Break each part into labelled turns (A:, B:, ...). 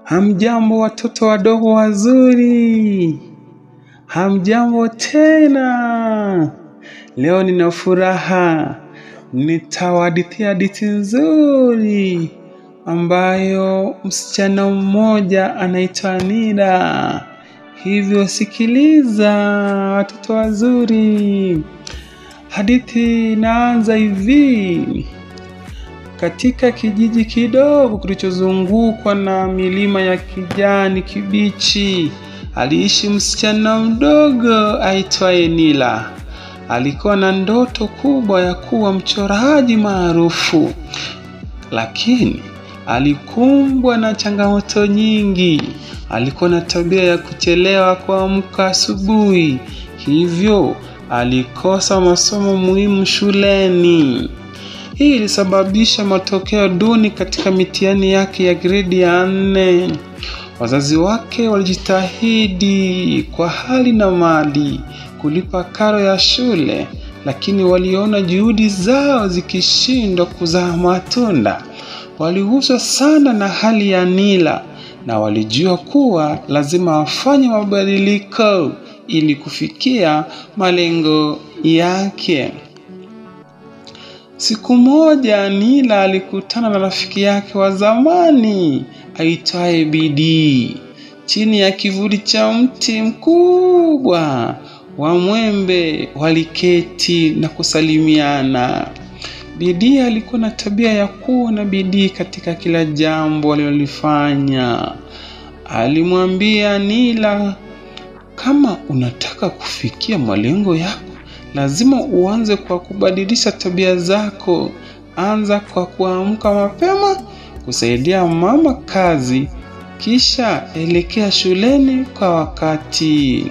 A: Hamjambo watoto wadogo wazuri. Hamjambo tena. Leo nina furaha. Nitawahadithia hadithi nzuri ambayo msichana mmoja anaitwa Nila. Hivyo sikiliza watoto wazuri. Hadithi inaanza hivi. Katika kijiji kidogo kilichozungukwa na milima ya kijani kibichi, aliishi msichana mdogo aitwaye Nila. Alikuwa na ndoto kubwa ya kuwa mchoraji maarufu, lakini alikumbwa na changamoto nyingi. Alikuwa na tabia ya kuchelewa kuamka asubuhi, hivyo alikosa masomo muhimu shuleni. Hii ilisababisha matokeo duni katika mitihani yake ya gredi ya 4. Wazazi wake walijitahidi kwa hali na mali kulipa karo ya shule, lakini waliona juhudi zao zikishindwa kuzaa matunda. Waliguswa sana na hali ya Nila na walijua kuwa lazima wafanye mabadiliko ili kufikia malengo yake. Siku moja Nila alikutana na rafiki yake wa zamani aitwaye Bidii. Chini ya kivuli cha mti mkubwa wa mwembe waliketi na kusalimiana. Bidii alikuwa na tabia ya kuwa na bidii katika kila jambo alilolifanya. Alimwambia Nila, kama unataka kufikia malengo yako, lazima uanze kwa kubadilisha tabia zako. Anza kwa kuamka mapema, kusaidia mama kazi, kisha elekea shuleni kwa wakati.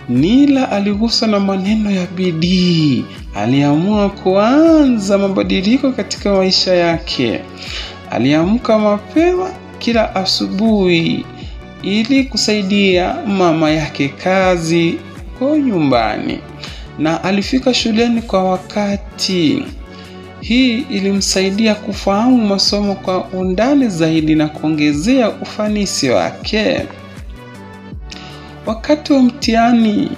A: Nila aliguswa na maneno ya Bidii. Aliamua kuanza mabadiliko katika maisha yake. Aliamka mapema kila asubuhi ili kusaidia mama yake kazi kwa nyumbani, na alifika shuleni kwa wakati. Hii ilimsaidia kufahamu masomo kwa undani zaidi na kuongezea ufanisi wake. Wakati wa mtihani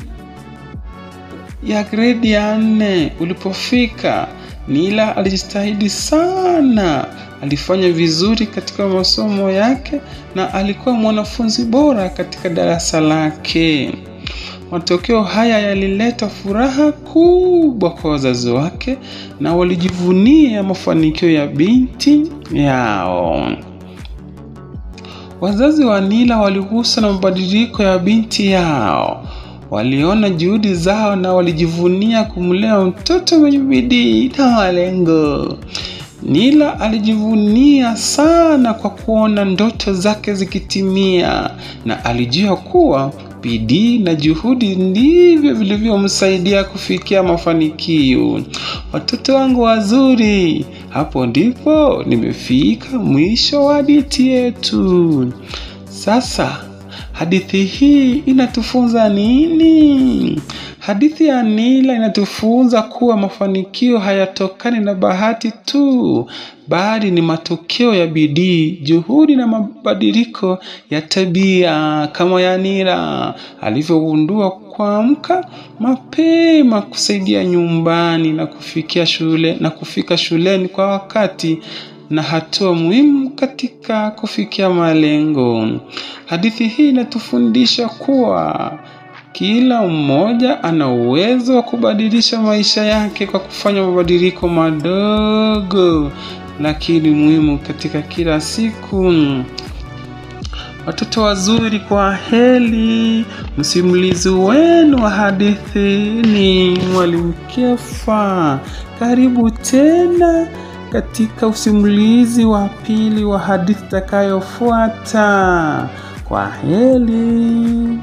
A: ya gredi ya 4 ulipofika, Nila alijitahidi sana. Alifanya vizuri katika masomo yake na alikuwa mwanafunzi bora katika darasa lake. Matokeo haya yalileta furaha kubwa kwa wazazi wake na walijivunia mafanikio ya binti yao. Wazazi wa Nila waliguswa na mabadiliko ya binti yao. Waliona juhudi zao na walijivunia kumlea mtoto mwenye bidii na malengo. Nila alijivunia sana kwa kuona ndoto zake zikitimia, na alijua kuwa bidii na juhudi ndivyo vilivyomsaidia kufikia mafanikio. Watoto wangu wazuri, hapo ndipo nimefika mwisho wa hadithi yetu. Sasa hadithi hii inatufunza nini? Hadithi ya Nila inatufunza kuwa mafanikio hayatokani na bahati tu, bali ni matokeo ya bidii, juhudi na mabadiliko ya tabia, kama ya Nila alivyogundua kuamka mapema, kusaidia nyumbani na kufika shuleni kwa wakati, na hatua muhimu katika kufikia malengo. Hadithi hii inatufundisha kuwa kila mmoja ana uwezo wa kubadilisha maisha yake kwa kufanya mabadiliko madogo lakini muhimu katika kila siku. Watoto wazuri, kwa heri. Msimulizi wenu wa hadithi ni Mwalimu Kefa. Karibu tena katika usimulizi wa pili wa hadithi itakayofuata. Kwa heri.